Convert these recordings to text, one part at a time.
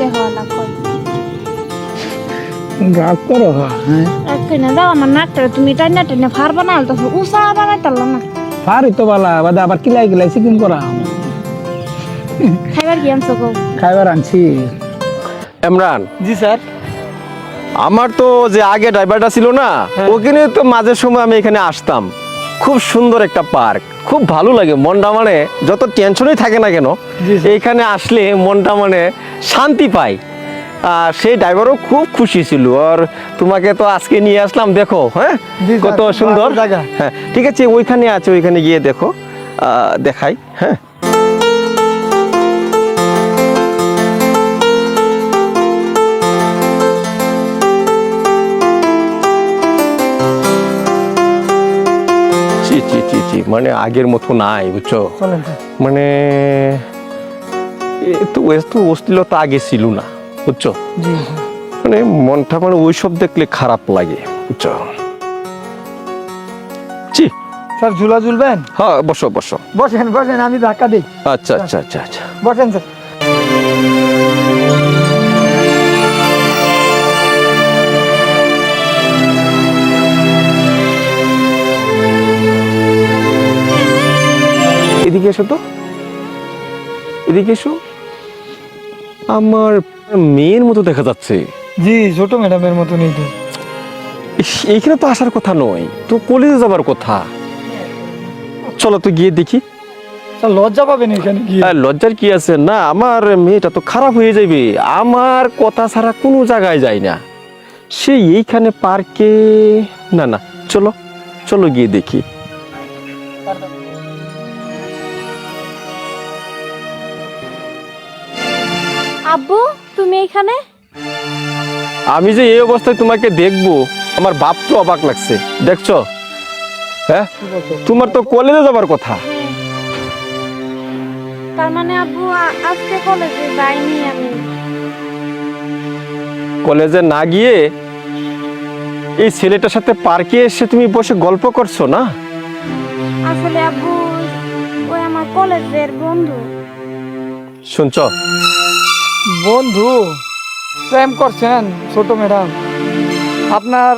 দেখো না কই রাগ করো হ্যাঁ একখানে দাও আমার নাকটা তুমি টাইনা টাইনা ফার বানাল তো উষা বানাইতাল না ফারি তো বালা বাদা আবার কিলাই কিলাই সিকিম করা খাইবার কি আনছো গো খাইবার আনছি। ইমরান, জি স্যার। আমার তো যে আগে ড্রাইভারটা ছিল না, ওখানে তো মাঝে সময় আমি এখানে আসতাম। খুব সুন্দর একটা পার্ক, খুব ভালো লাগে মনটা, মানে যত টেনশনই থাকে না কেন এইখানে আসলে মনটা মানে শান্তি পাই। আর সেই ড্রাইভারও খুব খুশি ছিল। আর তোমাকে তো আজকে নিয়ে আসলাম, দেখো হ্যাঁ কত সুন্দর জায়গা। হ্যাঁ ঠিক আছে, ওইখানে আছে, ওইখানে গিয়ে দেখো, দেখাই। হ্যাঁ মানে আগের মতো নাই, বুঝছো? মানে একটু অশ্লীলতা আগে ছিল না, বুঝছো? মানে মনটা মানে ওইসব দেখলে খারাপ লাগে, বুঝছো? স্যার ঝুলা ঝুলবেন? হ্যাঁ বসো বসো। বসেন বসেন, আমি ধাক্কা দিই। আচ্ছা আচ্ছা আচ্ছা আচ্ছা, বসেন স্যার। এদিকে এসো তো, এদিকে এসো। আমার মেয়ের মতো দেখা যাচ্ছে। জি, ছোট ম্যাডামের মতো নেই তো। এইখানে তো আসার কথা নয়, তো কলেজে যাবার কথা। চলো তো গিয়ে দেখি। লজ্জা পাবেন এখানে গিয়ে। লজ্জার কি আছে? না, আমার মেয়েটা তো খারাপ হয়ে যাবে। আমার কথা ছাড়া কোনো জায়গায় যায় না, সে এইখানে পার্কে। না না, চলো চলো গিয়ে দেখি। আব্বু তুমি এখানে? আমি যে এই অবস্থায় তোমাকে দেখবো, আমার বাপ তো অবাক লাগছে। দেখছো? হ্যাঁ, তোমার তো কলেজে যাবার কথা। তার মানে আব্বু আজকে কলেজে যাইনি আমি। কলেজে না গিয়ে এই ছেলেটার সাথে পার্কে এসে তুমি বসে গল্প করছো না? আসলে আব্বু ওই আমার কলেজের বন্ধু। শুনছো? বন্ধু প্রেম করছেন ছোট ম্যাডাম? আপনার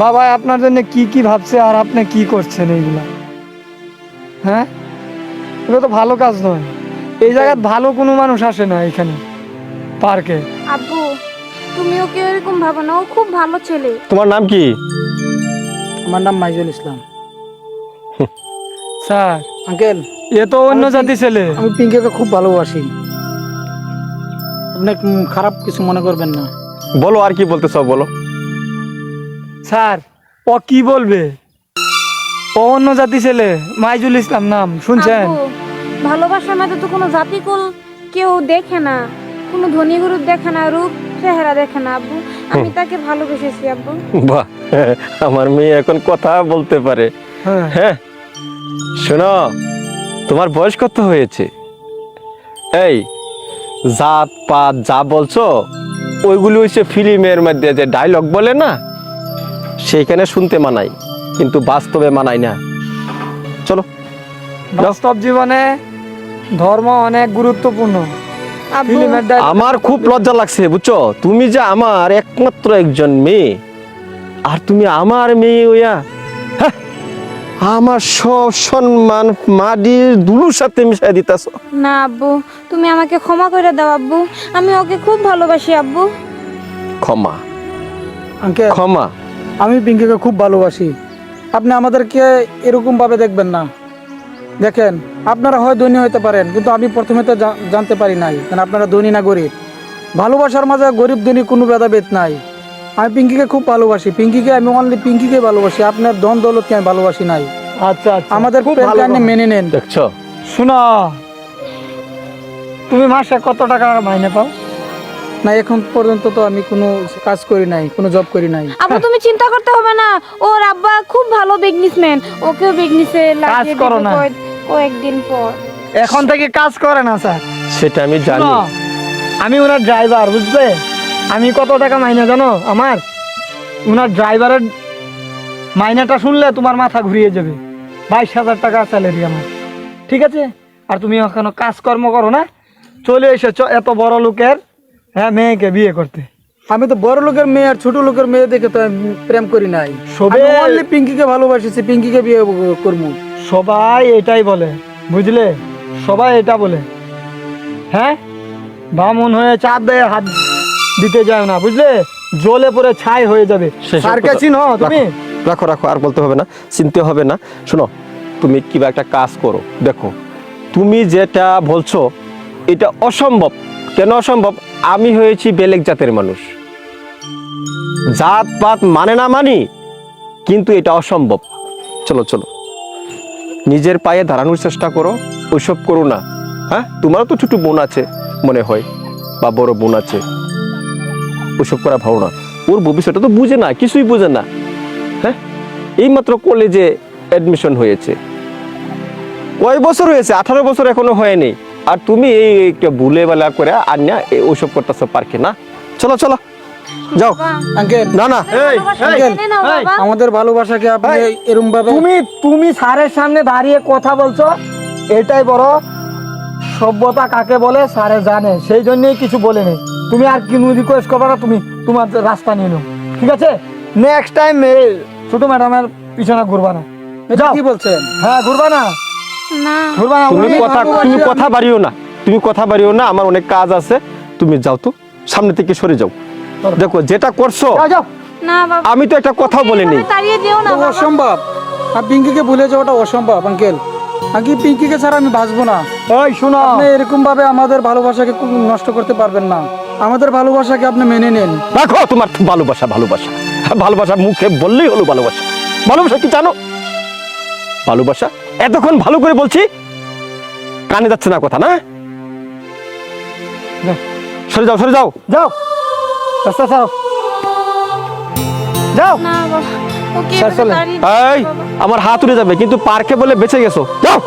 বাবা আপনার জন্য কি কি ভাবছে আর আপনি কি করছেন এইগুলা? হ্যাঁ, এটা তো ভালো কাজ নয়। এই জায়গায় ভালো কোনো মানুষ আসে না এখানে পার্কে। আব্বু তুমি ওকে এরকম ভাবো না, ও খুব ভালো ছেলে। তোমার নাম কি? আমার নাম মাইজুল ইসলাম। স্যার আঙ্কেল, এ তো অন্য জাতি ছেলে। আমি পিঙ্কিকে খুব ভালোবাসি, আপনি খারাপ কিছু মনে করবেন না। বলো, আর কি বলতে চাও বলো। স্যার ও কি বলবে? ও অন্য জাতি ছেলে, মাইজুল ইসলাম নাম, শুনছেন? আব্বু ভালোবাসার মধ্যে তো কোনো জাতিকুল কেউ দেখে না, কোনো ধনী গরিব দেখে না, রূপ চেহারা দেখে না আব্বু। আমি তাকে ভালোবেসেছি আব্বু। বাহ, আমার মেয়ে এখন কথা বলতে পারে। হ্যাঁ হ্যাঁ, শোনো, তোমার বয়স কত হয়েছে? এই জাত পাত যা বলছো ওইগুলো হচ্ছে ফিল্মের মধ্যে যে ডায়লগ বলে না, সেইখানে শুনতে মানায়, কিন্তু বাস্তবে মানায় না। চলো বাস্তব জীবনে ধর্ম অনেক গুরুত্বপূর্ণ। আব্বু ফিল্মের ডায়লগ আমার খুব লজ্জা লাগছে, বুঝছো? তুমি যে আমার একমাত্র একজন মেয়ে, আর তুমি আমার মেয়ে হইয়া হ্যাঁ, আমার সব সম্মান মাটির ধুলোর সাথে মিশাই দিতেছ। না আব্বু, তুমি আমাকে ক্ষমা করে দাও আব্বু, আমি ওকে খুব ভালোবাসি আব্বু। ক্ষমা? আঙ্কেল, ক্ষমা? আমি পিঙ্কিকে খুব ভালোবাসি, আপনি আমাদেরকে এরকম ভাবে দেখবেন না। দেখেন, আপনারা হয় ধনী হতে পারেন, কিন্তু আমি প্রথমে তো জানতে পারি নাই কারণ আপনারা ধনী না গরিব। ভালোবাসার মাঝে গরিব ধনী কোনো ভেদাভেদ নাই। আমি পিঙ্কিকে খুব ভালোবাসি, পিঙ্কিকে আমি অনলি পিঙ্কিকে ভালোবাসি, আপনার ধন দৌলতকে আমি ভালোবাসি নাই। আচ্ছা আচ্ছা, আমাদের খুব প্রেমকে ভালো আপনি কথা। মেনে নেন। দেখছো? শোনো, তুমি মাসে কত টাকা মাইনে পাও? না, এখন পর্যন্ত তো আমি কোনো কাজ করি নাই, কোনো জব করি নাই। আব্বু তুমি চিন্তা করতে হবে না, ওর আব্বা খুব ভালো বিজনেসম্যান, ওকেও বিজনেসে লাগিয়ে করো দিবে না। কয়েকদিন পর। এখন থেকে কাজ করে না স্যার। সেটা আমি জানি। শোনো, আমি ওনার ড্রাইভার, বুঝবে? আমি কত টাকা মাইনে জানো? আমার ওনার ড্রাইভারের মাইনেটা শুনলে তোমার মাথা ঘুরিয়ে যাবে। 22,000 টাকা স্যালারি আমার, ঠিক আছে? আর তুমি এখনো কাজকর্ম করো না, চলে এসেছো এত বড় লোকের হ্যাঁ মেয়েকে বিয়ে করতে। আমি তো বড় লোকের মেয়ে আর ছোট লোকের মেয়ে দেখে তো আমি প্রেম করি নাই। সবে- পিঙ্কিকে ভালোবাসিছি, পিঙ্কিকে বিয়ে করবো। সবাই এটাই বলে, বুঝলে, সবাই এটা বলে। হ্যাঁ, বামুন হয়ে চাঁদ দেয় হাত দিতে যায় না, বুঝলে, জ্বলে পড়ে ছাই হয়ে যাবে। সেসব স্যারকে কথা- চিনো তুমি? রাখো রাখো, আর বলতে হবে না, চিনতে হবে না। শোনো, তুমি কিবা একটা কাজ করো। দেখো, তুমি যেটা বলছো এটা অসম্ভব। কেন অসম্ভব? আমি হয়েছি বেলেগ জাতের মানুষ, জাত পাত মানে না মানি, কিন্তু এটা অসম্ভব। চলো চলো, নিজের পায়ে দাঁড়ানোর চেষ্টা করো, ওইসব করো না। হ্যাঁ, তোমারও তো ছোট বোন আছে মনে হয়, বা বড় বোন আছে, ওইসব করা ভালো না। ওর ভবিষ্যৎটা তো বুঝে না, কিছুই বুঝে না। হ্যাঁ, এইমাত্র কলেজে অ্যাডমিশন হয়েছে, কয় বছর হয়েছে? 18 বছর এখনো হয়নি। আর তুমি এই একটা ভুলে বেলা করে আন্যা ওইসব করতেছো পার্কে না? চলো চলো, যাও। বাবা, আঙ্কেল, না না, ভালোবাসা আঙ্কেল, জেনে নাও বাবা। আমাদের ভালোবাসাকে আপনি এই, এরকম ভাবে তুমি স্যারের সামনে দাঁড়িয়ে কথা বলছো, এটাই বড় সভ্যতা কাকে বলে স্যারে জানে, সেই জন্যই কিছু বলেনি। তুমি আর কি রিকোয়েস্ট করবে না, তুমি তোমার রাস্তা নিয়ে নাও, ঠিক আছে? নেক্সট টাইম ছোট ম্যাডামের পিছনে ঘুরবা না। এটা যাও। কি বলছেন? হ্যাঁ, ঘুরবা না, না ঘুরবা না। তুমি উনি- তুমি কথা বাড়িও না, তুমি কথা বাড়িও না, আমার অনেক কাজ আছে। তুমি যাও তো, সামনে থেকে সরে যাও। দেখো, যেটা করছো, যাও যাও। না বাবা, আমি তো একটা কথা বলিনি। এভাবে তাড়িয়ে দিও না এটা বাবা। অসম্ভব। আর পিঙ্কিকে ভুলে যাওয়াটা অসম্ভব আঙ্কেল। আঙ্কেল, পিঙ্কিকে ছাড়া আমি বাঁচবো না। ওই শোনো, আপনি এরকম ভাবে আমাদের ভালোবাসাকে খুব নষ্ট করতে পারবেন না। আমাদের ভালোবাসাকে আপনি মেনে নেন। দেখো, তোমার তো ভালোবাসা ভালোবাসা ভালোবাসা মুখে বললেই হলো ভালোবাসা। ভালোবাসা কি জানো? ভালোবাসা এতক্ষণ ভালো করে বলছি, কানে যাচ্ছে না কথা, না? যাও। সরে যাও, সরে যাও। যাও, রাস্তা ছাড়ো, যাও। না বাবা, ওকে স্যার, এভাবে চলেন। তাড়িয়ে দিও না এই, বাবা। আমার হাত উড়ে যাবে, কিন্তু পার্কে বলে বেঁচে গেছো। যাও।